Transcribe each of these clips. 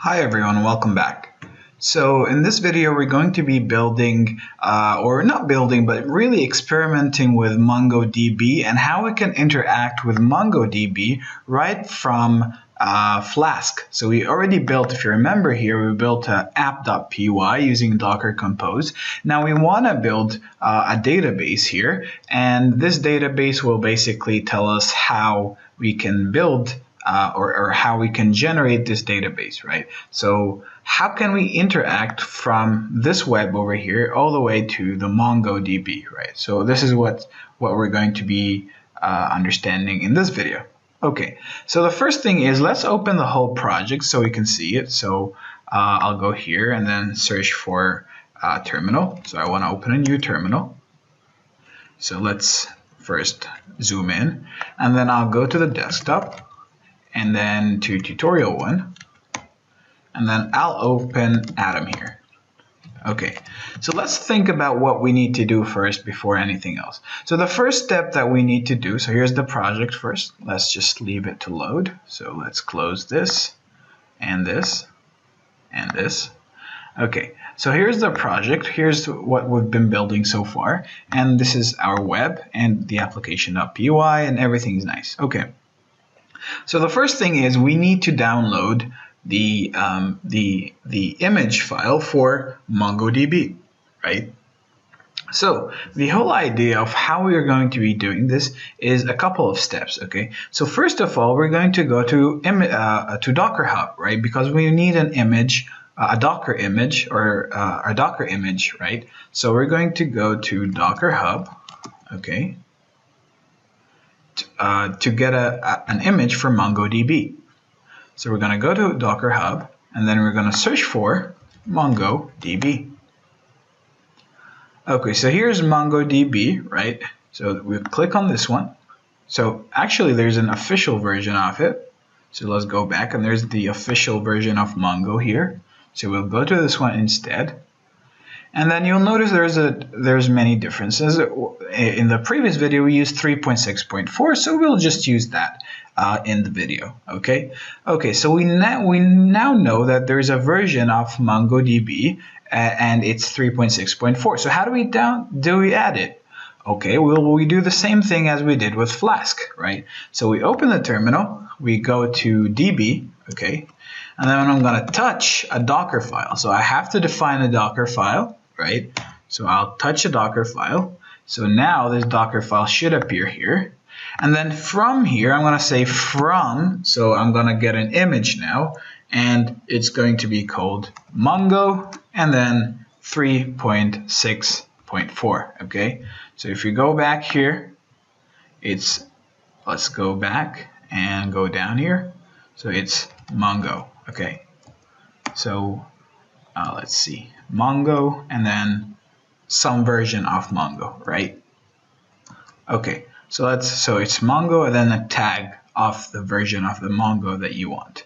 Hi everyone, welcome back. So in this video we're going to be building, or not building, but really experimenting with MongoDB and how we can interact with MongoDB right from Flask. So we already built, if you remember here, we built app.py using Docker Compose. Now we want to build a database here, and this database will basically tell us how we can build or how we can generate this database, right? So how can we interact from this web over here all the way to the MongoDB, right? So this is what we're going to be understanding in this video. Okay, so the first thing is let's open the whole project so we can see it. So I'll go here and then search for terminal. So I want to open a new terminal. So let's first zoom in, and then I'll go to the desktop and then to tutorial 1, and then I'll open Atom here. Okay, so let's think about what we need to do first before anything else. So the first step that we need to do, so here's the project first. Let's just leave it to load. So let's close this and this and this. Okay, so here's the project. Here's what we've been building so far. And this is our web and the application.py, and everything's nice. Okay. So the first thing is we need to download the image file for MongoDB, right? So the whole idea of how we are going to be doing this is a couple of steps, okay? So first of all, we're going to go to Docker Hub, right? Because we need an image, a Docker image, or a Docker image, right? So we're going to go to Docker Hub, okay? To get an image for MongoDB. So we're going to go to Docker Hub, and then we're going to search for MongoDB. Okay, so here's MongoDB, right? So we click on this one. So actually there's an official version of it. So let's go back, and there's the official version of Mongo here. So we'll go to this one instead. And then you'll notice there's many differences. In the previous video, we used 3.6.4, so we'll just use that in the video. Okay. Okay. So we now know that there's a version of MongoDB, and it's 3.6.4. So how do we add it? Okay. We do the same thing as we did with Flask, right? So we open the terminal, we go to DB, okay, and then I'm going to touch a Docker file. So I have to define a Docker file. Right? So I'll touch a Docker file. So now this Docker file should appear here. And then from here, I'm going to say from, so I'm going to get an image now, and it's going to be called Mongo, and then 3.6.4, okay? So if you go back here, let's go back and go down here. So it's Mongo, okay? So let's see, Mongo, and then some version of Mongo, right? Okay, so it's Mongo, and then a tag of the version of the Mongo that you want.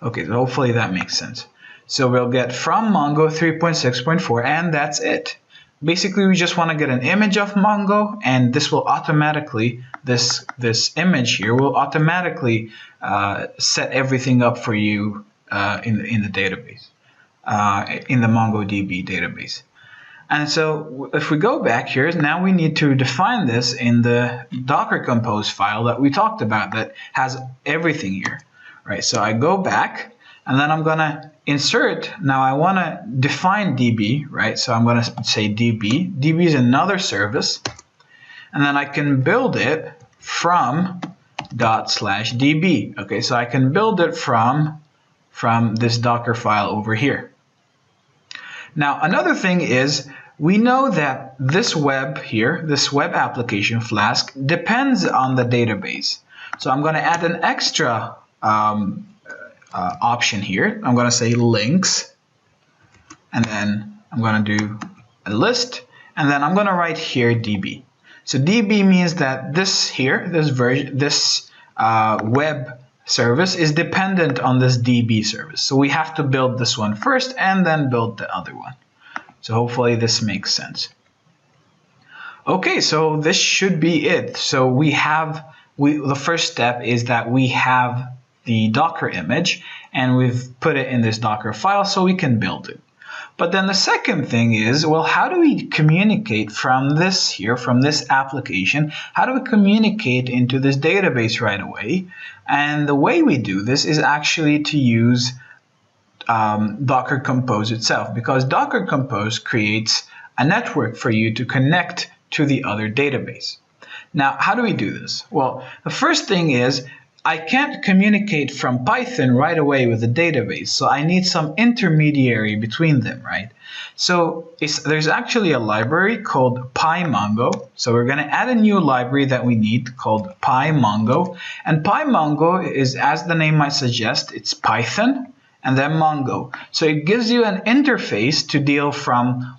Okay, so hopefully that makes sense. So we'll get from Mongo 3.6.4, and that's it. Basically, we just want to get an image of Mongo, and this will automatically, this image here will automatically set everything up for you in the database. In the MongoDB database. And so if we go back here, now we need to define this in the Docker Compose file that we talked about that has everything here, right? So I go back, and then I'm going to insert. Now I want to define DB, right? So I'm going to say DB. DB is another service, and then I can build it from ./DB. Okay, so I can build it from this Docker file over here. Now, another thing is we know that this web here, this web application Flask, depends on the database. So I'm going to add an extra option here. I'm going to say links, and then I'm going to do a list, and then I'm going to write here DB. So DB means that this web service is dependent on this DB service. So we have to build this one first and then build the other one. So hopefully this makes sense. Okay, so this should be it. So the first step is that we have the Docker image, and we've put it in this Docker file so we can build it. But then the second thing is, well, how do we communicate from this here, from this application? How do we communicate into this database right away? And the way we do this is actually to use Docker Compose itself, because Docker Compose creates a network for you to connect to the other database. Now, how do we do this? Well, the first thing is, I can't communicate from Python right away with the database, so I need some intermediary between them, right? So there's actually a library called PyMongo. So we're going to add a new library that we need called PyMongo. And PyMongo is, as the name might suggest, it's Python and then Mongo. So it gives you an interface to deal from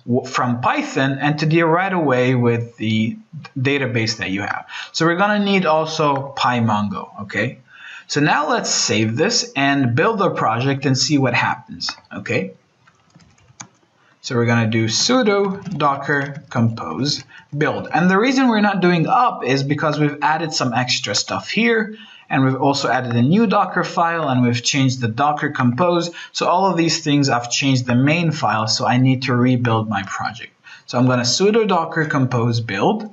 Python and to deal right away with the database that you have. So we're going to need also PyMongo, okay? So now let's save this and build a project and see what happens, okay? So we're going to do sudo docker compose build. And the reason we're not doing up is because we've added some extra stuff here. And we've also added a new Docker file, and we've changed the Docker Compose. So all of these things, I've changed the main file, so I need to rebuild my project. So I'm going to sudo docker compose build.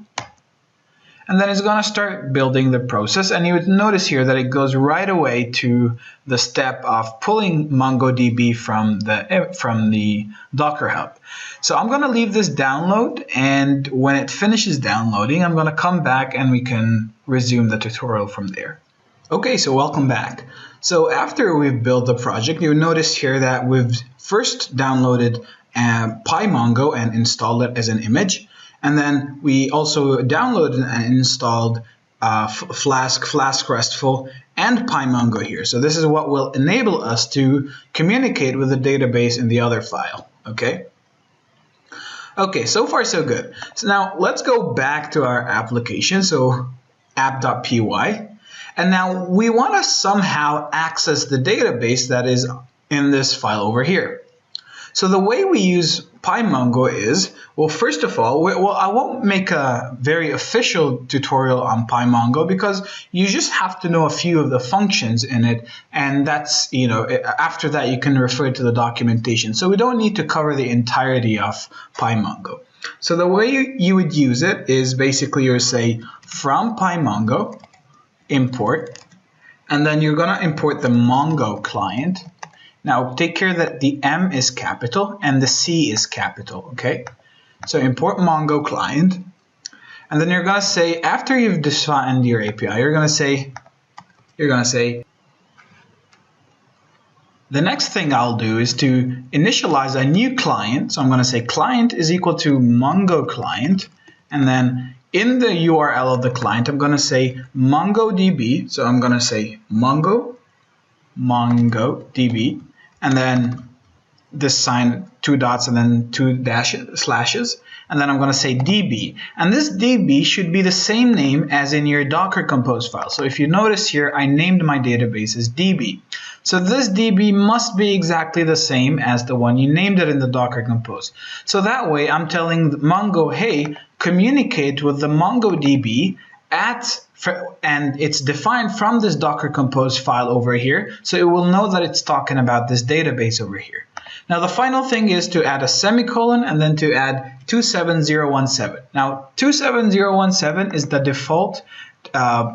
And then it's going to start building the process. And you would notice here that it goes right away to the step of pulling MongoDB from the Docker Hub. So I'm going to leave this download, and when it finishes downloading, I'm going to come back and we can resume the tutorial from there. Okay, so welcome back. So after we've built the project, you'll notice here that we've first downloaded PyMongo and installed it as an image. And then we also downloaded and installed Flask RESTful, and PyMongo here. So this is what will enable us to communicate with the database in the other file, okay? Okay, so far so good. So now let's go back to our application, so app.py. And now we want to somehow access the database that is in this file over here. So the way we use PyMongo is, well, first of all, I won't make a very official tutorial on PyMongo because you just have to know a few of the functions in it, and that's, you know, after that you can refer to the documentation. So we don't need to cover the entirety of PyMongo. So the way you would use it is basically you would say from PyMongo import, and then you're going to import the Mongo client. Now take care that the M is capital and the C is capital, okay? So import Mongo client, and then you're going to say, after you've defined your API, you're going to say, the next thing I'll do is to initialize a new client. So I'm going to say client is equal to Mongo client, and then in the URL of the client, I'm going to say MongoDB. So I'm going to say MongoDB, and then this sign, 2 dots and then 2 slashes, and then I'm going to say DB. And this DB should be the same name as in your Docker Compose file. So if you notice here, I named my database as DB. So this DB must be exactly the same as the one you named it in the Docker Compose. So that way I'm telling Mongo, hey, communicate with the MongoDB and it's defined from this Docker Compose file over here, so it will know that it's talking about this database over here. Now the final thing is to add a semicolon and then to add 27017. Now 27017 is the default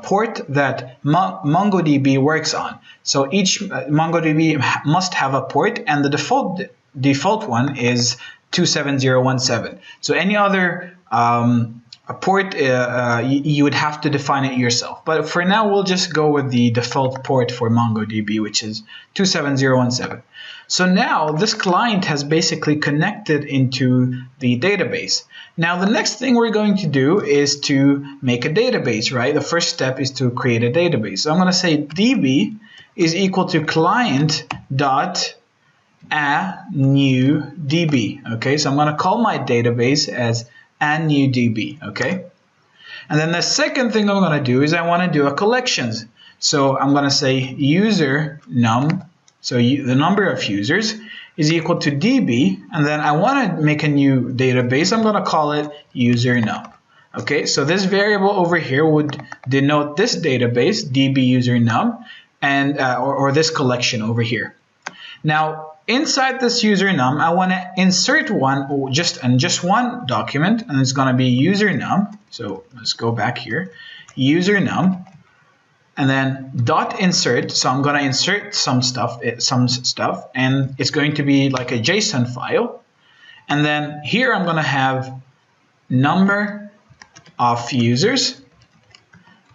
port that MongoDB works on. So each MongoDB must have a port, and the default one is 27017. So any other a port, you would have to define it yourself. But for now, we'll just go with the default port for MongoDB, which is 27017. So now this client has basically connected into the database. Now the next thing we're going to do is to make a database, right? The first step is to create a database. So I'm going to say db is equal to client dot a new db. Okay, so I'm going to call my database as a new db. Okay, and then the second thing I'm going to do is I want to do a collections. So I'm going to say user num. So the number of users is equal to db, and then I want to make a new database. I'm going to call it user num. Okay, so this variable over here would denote this database, db user num, and or this collection over here. Now, inside this user num, I want to insert just one document, and it's going to be user num. So let's go back here, user num, and then dot insert. So I'm going to insert some stuff, and it's going to be like a JSON file. And then here I'm going to have number of users.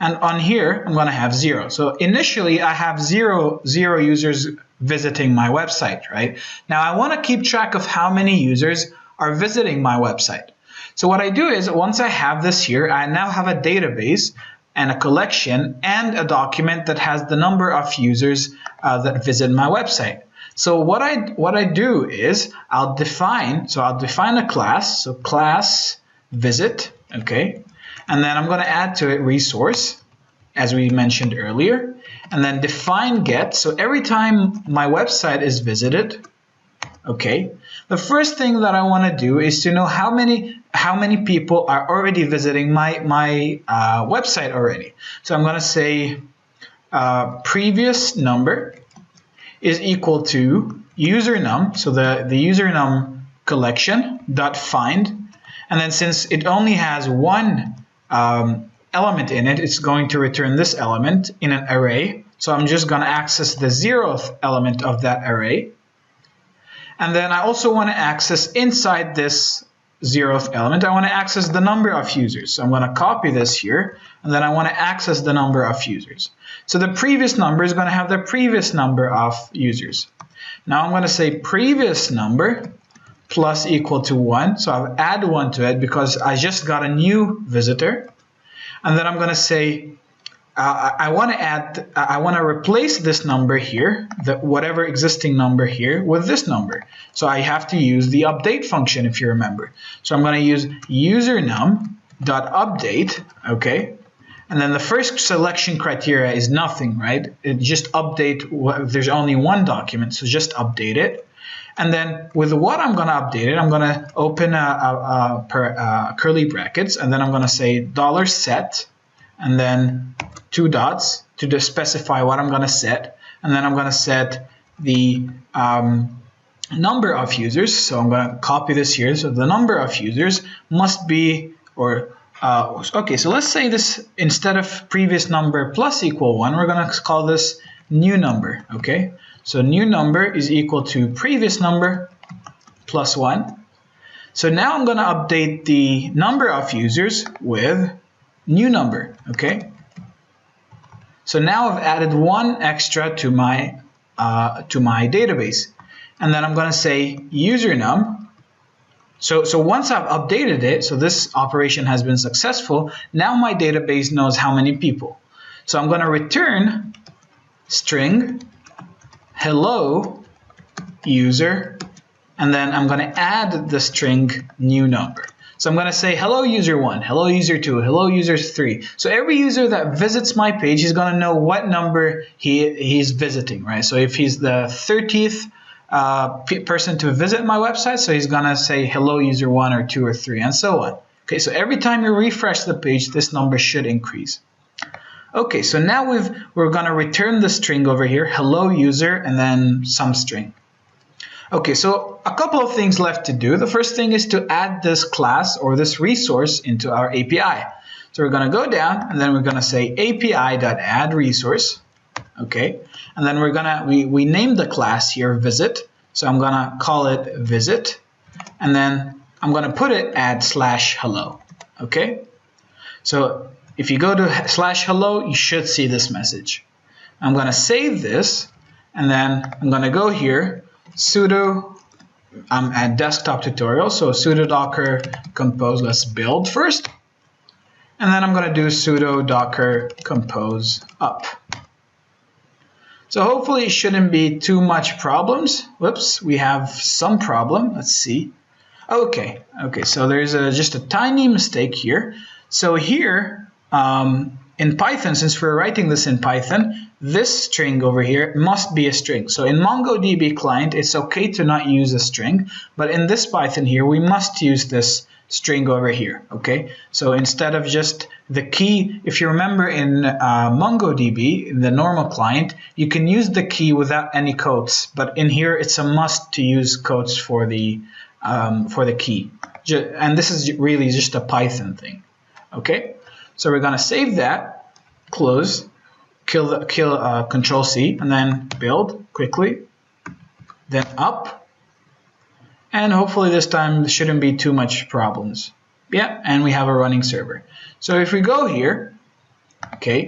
And on here, I'm going to have 0. So initially, I have zero users visiting my website, right? Now, I want to keep track of how many users are visiting my website. So what I do is, once I have this here, I now have a database and a collection and a document that has the number of users that visit my website. So what I do is, I'll define a class, so class visit, okay? And then I'm going to add to it resource, as we mentioned earlier, and then define get. So every time my website is visited, okay, the first thing that I want to do is to know how many people are already visiting my website already. So I'm going to say previous number is equal to user num, so the user num collection dot find, and then since it only has one element in it, it's going to return this element in an array. So I'm just going to access the 0th element of that array. And then I also want to access inside this 0th element, I want to access the number of users. So I'm going to copy this here, and then I want to access the number of users. So the previous number is going to have the previous number of users. Now I'm going to say previous number plus equal to 1. So I'll add 1 to it because I just got a new visitor. And then I'm going to say I want to replace this number here, whatever existing number here, with this number. So I have to use the update function, if you remember. So I'm going to use usernum.update, okay? And then the first selection criteria is nothing, right? It just update, there's only one document, so just update it. And then with what I'm going to update it, I'm going to open curly brackets, and then I'm going to say $set, and then 2 dots to just specify what I'm going to set. And then I'm going to set the number of users. So I'm going to copy this here. So the number of users must be, okay, so let's say this, instead of previous number plus equal 1, we're going to call this new number, okay? So new number is equal to previous number plus 1. So now I'm going to update the number of users with new number, okay? So now I've added 1 extra to my database. And then I'm going to say usernum. So once I've updated it, so this operation has been successful, now my database knows how many people. So I'm going to return string hello user, and then I'm going to add the string new number. So I'm going to say hello user 1, hello user 2, hello user 3. So every user that visits my page, he's going to know what number he's visiting, right? So if he's the 30th person to visit my website, so he's going to say hello user 1 or 2 or 3 and so on. Okay, so every time you refresh the page, this number should increase. Okay, so now we're going to return the string over here, hello user, and then some string. Okay, so a couple of things left to do. The first thing is to add this class or this resource into our API. So we're going to go down, and then we're going to say api.add_resource. Okay, and then we named the class here visit. So I'm going to call it visit, and then I'm going to put it add/hello. Okay, so if you go to /hello, you should see this message. I'm going to save this, and then I'm going to go here, sudo, I'm at desktop tutorial, so sudo docker compose, let's build first. And then I'm going to do sudo docker compose up. So hopefully it shouldn't be too much problems. Whoops, we have some problem. Let's see. Okay, so there's just a tiny mistake here. So here, in Python, since we're writing this in Python, this string over here must be a string. So in MongoDB client, it's okay to not use a string, but in this Python here, we must use this string over here, okay? So instead of just the key, if you remember in MongoDB, in the normal client, you can use the key without any quotes, but in here it's a must to use quotes for the key. And this is really just a Python thing, okay? So we're gonna save that, close, kill Control C, and then build quickly, then up. And hopefully this time there shouldn't be too much problems. Yeah, and we have a running server. So if we go here, okay,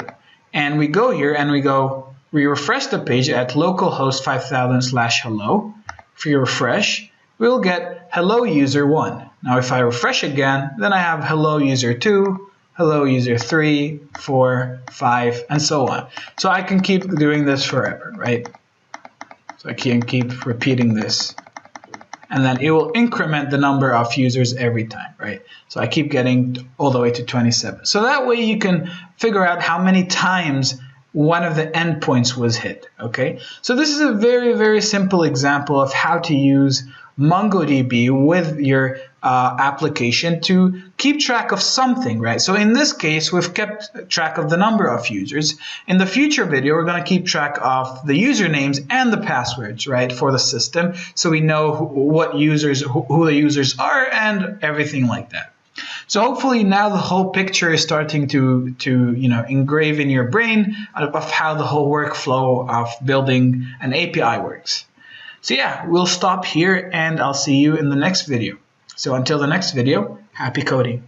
and we go here and we refresh the page at localhost 5000/hello. If we refresh, we'll get hello user 1. Now if I refresh again, then I have hello user 2, hello user 3, 4, 5, and so on. So I can keep doing this forever, right? So I can keep repeating this. And then it will increment the number of users every time, right? So I keep getting all the way to 27. So that way you can figure out how many times one of the endpoints was hit, okay? So this is a very, very simple example of how to use MongoDB with your application to keep track of something, right? So in this case, we've kept track of the number of users. In the future video, we're going to keep track of the usernames and the passwords, right, for the system, so we know who the users are and everything like that. So hopefully now the whole picture is starting to engrave in your brain of how the whole workflow of building an API works. So yeah, we'll stop here and I'll see you in the next video. So until the next video, happy coding.